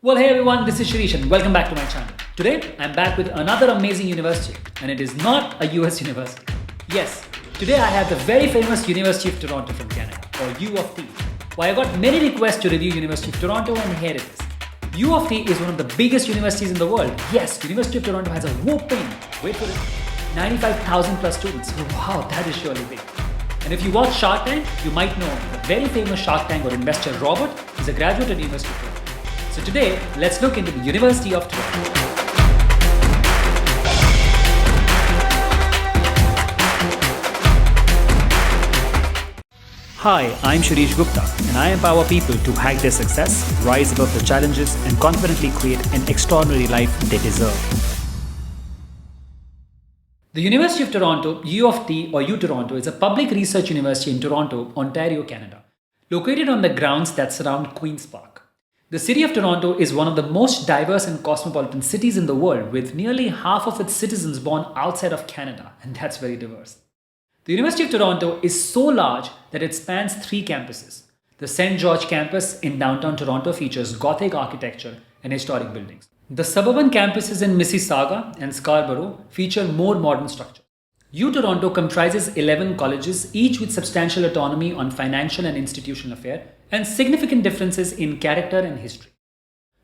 Well, hey everyone, this is Shirish and welcome back to my channel. Today, I'm back with another amazing university, and it is not a US university. Yes, today I have the very famous University of Toronto from Canada, or U of T. Well, I got many requests to review University of Toronto, and here it is. U of T is one of the biggest universities in the world. Yes, University of Toronto has a whopping, wait for it, 95,000 plus students. Wow, that is surely big. And if you watch Shark Tank, you might know the very famous Shark Tank or investor Robert is a graduate at University of Toronto. So today, let's look into the University of Toronto. Hi, I'm Shirish Gupta, and I empower people to hack their success, rise above the challenges, and confidently create an extraordinary life they deserve. The University of Toronto, U of T or UTORONTO, is a public research university in Toronto, Ontario, Canada, located on the grounds that surround Queen's Park. The city of Toronto is one of the most diverse and cosmopolitan cities in the world, with nearly half of its citizens born outside of Canada, and that's very diverse. The University of Toronto is so large that it spans 3 campuses. The St. George campus in downtown Toronto features Gothic architecture and historic buildings. The suburban campuses in Mississauga and Scarborough feature more modern structure. UTORONTO comprises 11 colleges, each with substantial autonomy on financial and institutional affairs and significant differences in character and history.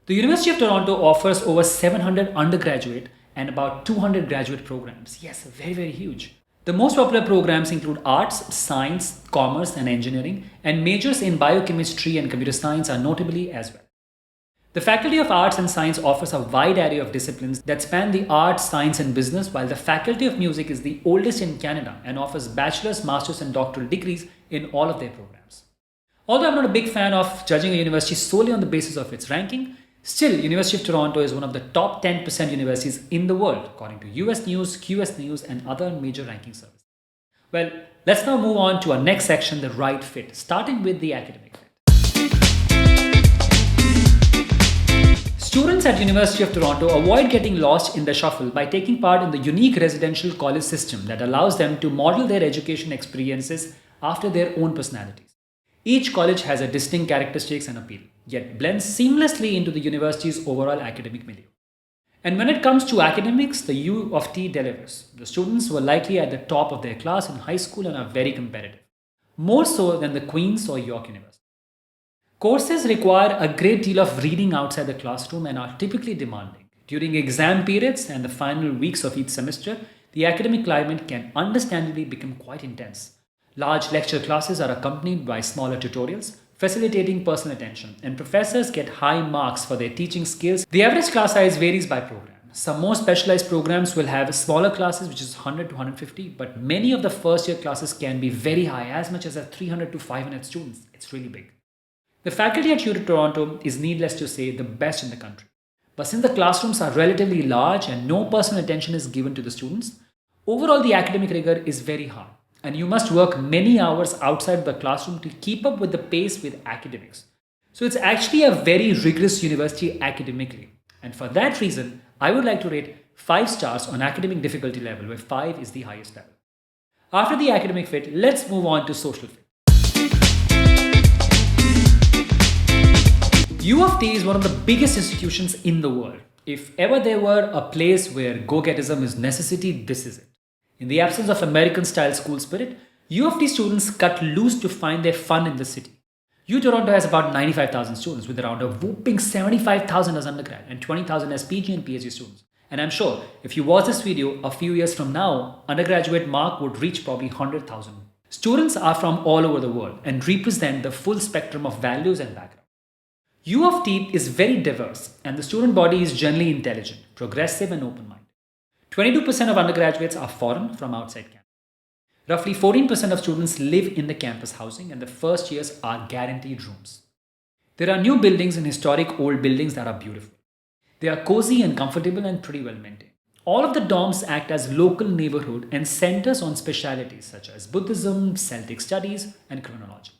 The University of Toronto offers over 700 undergraduate and about 200 graduate programs. Yes, very huge. The most popular programs include arts, science, commerce and engineering, and majors in biochemistry and computer science are notably as well. The Faculty of Arts and Science offers a wide array of disciplines that span the arts, science and business, while the Faculty of Music is the oldest in Canada and offers bachelor's, master's and doctoral degrees in all of their programs. Although I'm not a big fan of judging a university solely on the basis of its ranking, still University of Toronto is one of the top 10% universities in the world according to US News, QS News and other major ranking services. Well, let's now move on to our next section, the right fit, starting with the academic fit. Students at University of Toronto avoid getting lost in the shuffle by taking part in the unique residential college system that allows them to model their education experiences after their own personalities. Each college has a distinct characteristics and appeal, yet blends seamlessly into the university's overall academic milieu. And when it comes to academics, the U of T delivers. The students were likely at the top of their class in high school and are very competitive, more so than the Queen's or York University. Courses require a great deal of reading outside the classroom and are typically demanding. During exam periods and the final weeks of each semester, the academic climate can understandably become quite intense. Large lecture classes are accompanied by smaller tutorials, facilitating personal attention, and professors get high marks for their teaching skills. The average class size varies by program. Some more specialized programs will have smaller classes, which is 100 to 150, but many of the first year classes can be very high, as much as 300 to 500 students. It's really big. The faculty at UTORONTO Toronto is, needless to say, the best in the country. But since the classrooms are relatively large and no personal attention is given to the students, overall the academic rigor is very high. And you must work many hours outside the classroom to keep up with the pace with academics. So it's actually a very rigorous university academically. And for that reason, I would like to rate 5 stars on academic difficulty level, where 5 is the highest level. After the academic fit, let's move on to social fit. U of T is one of the biggest institutions in the world. If ever there were a place where go-getism is necessity, this is it. In the absence of American-style school spirit, U of T students cut loose to find their fun in the city. UTORONTO has about 95,000 students, with around a whopping 75,000 as undergrad and 20,000 as PG and PhD students. And I'm sure if you watch this video a few years from now, undergraduate mark would reach probably 100,000. Students are from all over the world and represent the full spectrum of values and backgrounds. U of T is very diverse and the student body is generally intelligent, progressive and open-minded. 22% of undergraduates are foreign from outside campus. Roughly 14% of students live in the campus housing and the first years are guaranteed rooms. There are new buildings and historic old buildings that are beautiful. They are cozy and comfortable and pretty well maintained. All of the dorms act as local neighborhood and centers on specialities such as Buddhism, Celtic studies and criminology.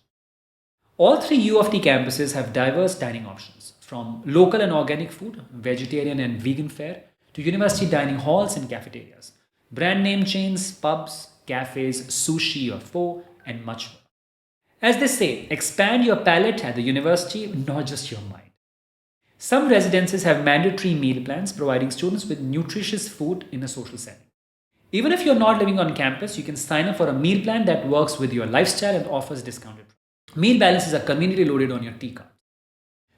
All 3 U of T campuses have diverse dining options, from local and organic food, vegetarian and vegan fare, to university dining halls and cafeterias, brand name chains, pubs, cafes, sushi or pho, and much more. As they say, expand your palate at the university, not just your mind. Some residences have mandatory meal plans providing students with nutritious food in a social setting. Even if you're not living on campus, you can sign up for a meal plan that works with your lifestyle and offers discounted prices. Meal balances are conveniently loaded on your T card.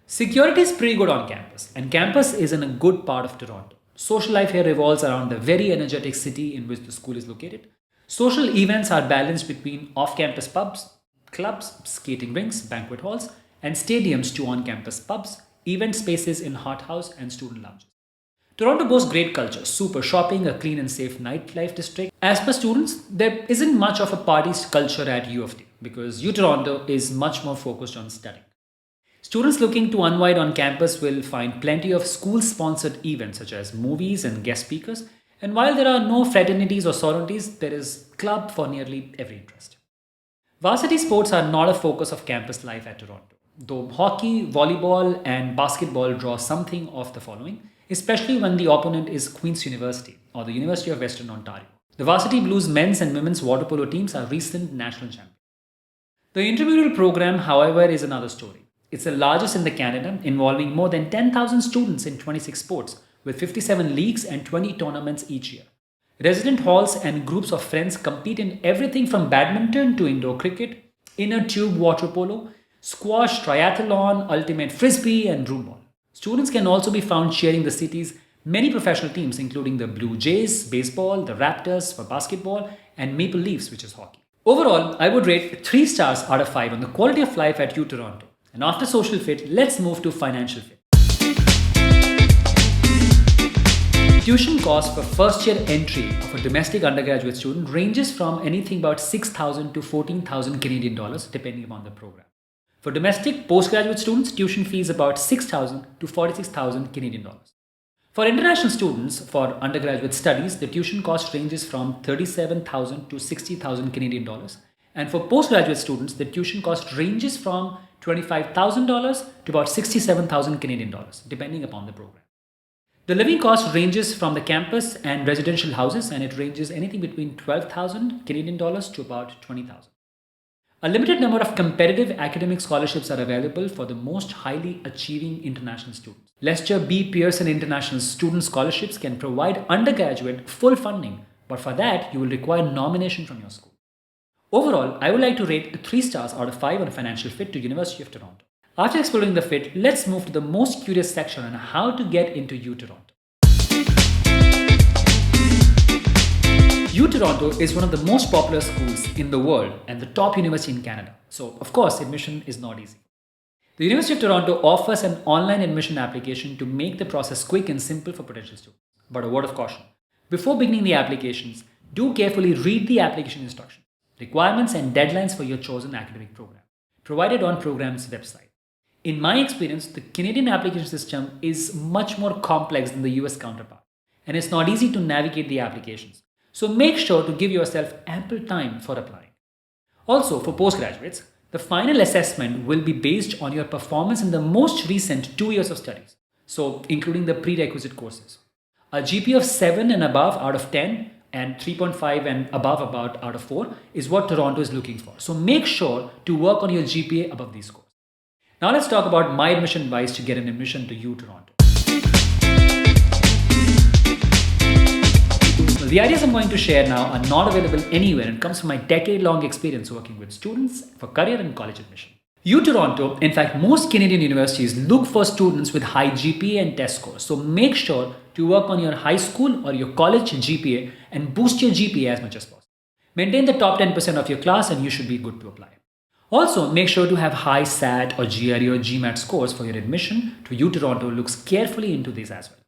Security is pretty good on campus, and campus is in a good part of Toronto. Social life here revolves around the very energetic city in which the school is located. Social events are balanced between off-campus pubs, clubs, skating rinks, banquet halls, and stadiums to on-campus pubs, event spaces in hot house and student lounges. Toronto boasts great culture, super shopping, a clean and safe nightlife district. As per students, there isn't much of a party culture at U of T because UTORONTO is much more focused on studying. Students looking to unwind on campus will find plenty of school-sponsored events such as movies and guest speakers. And while there are no fraternities or sororities, there is club for nearly every interest. Varsity sports are not a focus of campus life at Toronto, though hockey, volleyball, and basketball draw something of the following, especially when the opponent is Queen's University or the University of Western Ontario. The Varsity Blues men's and women's water polo teams are recent national champions. The intramural program, however, is another story. It's the largest in Canada, involving more than 10,000 students in 26 sports, with 57 leagues and 20 tournaments each year. Resident halls and groups of friends compete in everything from badminton to indoor cricket, inner tube water polo, squash, triathlon, ultimate frisbee, and broom ball. Students can also be found cheering the city's many professional teams, including the Blue Jays, baseball, the Raptors for basketball, and Maple Leafs, which is hockey. Overall, I would rate 3 stars out of 5 on the quality of life at UTORONTO. And after social fit, let's move to financial fit. Tuition cost for first year entry of a domestic undergraduate student ranges from anything about 6,000 to 14,000 Canadian dollars depending upon the program. For domestic postgraduate students, tuition fee is about 6,000 to 46,000 Canadian dollars. For international students for undergraduate studies, the tuition cost ranges from 37,000 to 60,000 Canadian dollars. And for postgraduate students, the tuition cost ranges from $25,000 to about 67,000 Canadian dollars depending upon the program. The living cost ranges from the campus and residential houses, and it ranges anything between 12,000 Canadian dollars to about 20,000. A limited number of competitive academic scholarships are available for the most highly achieving international students. Lester B. Pearson International Student Scholarships can provide undergraduate full funding, but for that, you will require nomination from your school. Overall, I would like to rate 3 stars out of 5 on financial fit to University of Toronto. After exploring the fit, let's move to the most curious section on how to get into UTORONTO. UTORONTO is one of the most popular schools in the world and the top university in Canada. So, of course, admission is not easy. The University of Toronto offers an online admission application to make the process quick and simple for potential students. But a word of caution. Before beginning the applications, do carefully read the application instructions, requirements and deadlines for your chosen academic program, provided on program's website. In my experience, the Canadian application system is much more complex than the US counterpart, and it's not easy to navigate the applications. So make sure to give yourself ample time for applying. Also, for postgraduates, the final assessment will be based on your performance in the most recent 2 years of studies, so including the prerequisite courses. A GPA of 7 and above out of 10 and 3.5 and above about out of 4 is what Toronto is looking for. So make sure to work on your GPA above these scores. Now let's talk about my admission advice to get an admission to UTORONTO. Well, the ideas I'm going to share now are not available anywhere and comes from my decade-long experience working with students for career and college admission. UTORONTO, in fact, most Canadian universities look for students with high GPA and test scores. So make sure to work on your high school or your college GPA and boost your GPA as much as possible. Maintain the top 10% of your class and you should be good to apply. Also, make sure to have high SAT or GRE or GMAT scores for your admission to UTORONTO. Looks carefully into these as well.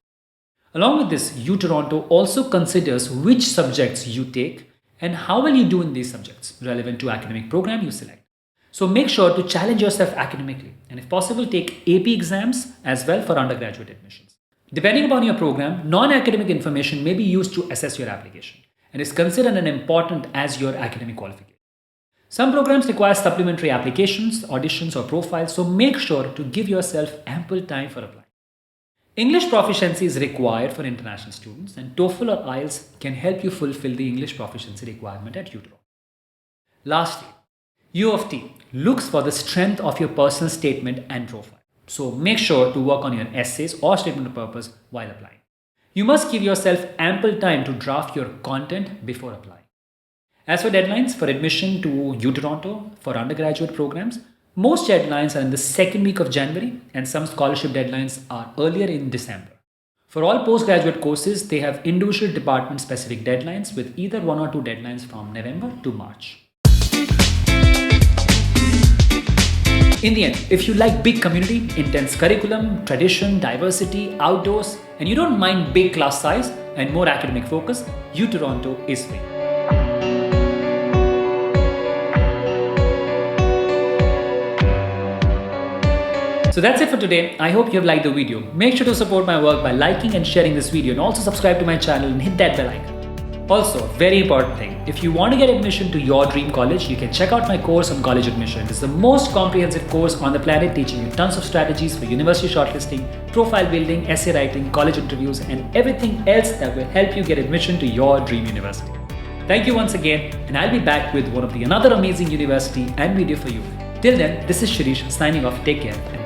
Along with this, UTORONTO also considers which subjects you take and how well you do in these subjects relevant to academic program you select. So make sure to challenge yourself academically and if possible take AP exams as well for undergraduate admissions. Depending upon your program, non-academic information may be used to assess your application and is considered as important as your academic qualification. Some programs require supplementary applications, auditions or profiles, so make sure to give yourself ample time for applying. English proficiency is required for international students and TOEFL or IELTS can help you fulfill the English proficiency requirement at UTORONTO. Lastly, U of T looks for the strength of your personal statement and profile. So make sure to work on your essays or statement of purpose while applying. You must give yourself ample time to draft your content before applying. As for deadlines for admission to UTORONTO for undergraduate programs, most deadlines are in the second week of January and some scholarship deadlines are earlier in December. For all postgraduate courses, they have individual department-specific deadlines with either 1 or 2 deadlines from November to March. In the end, if you like big community, intense curriculum, tradition, diversity, outdoors, and you don't mind big class size and more academic focus, UTORONTO is for you. So that's it for today. I hope you have liked the video. Make sure to support my work by liking and sharing this video, and also subscribe to my channel and hit that bell icon. Also, very important thing, if you want to get admission to your dream college, you can check out my course on college admission. It is the most comprehensive course on the planet, teaching you tons of strategies for university shortlisting, profile building, essay writing, college interviews, and everything else that will help you get admission to your dream university. Thank you once again, and I'll be back with another amazing university and video for you. Till then, this is Shirish signing off. Take care.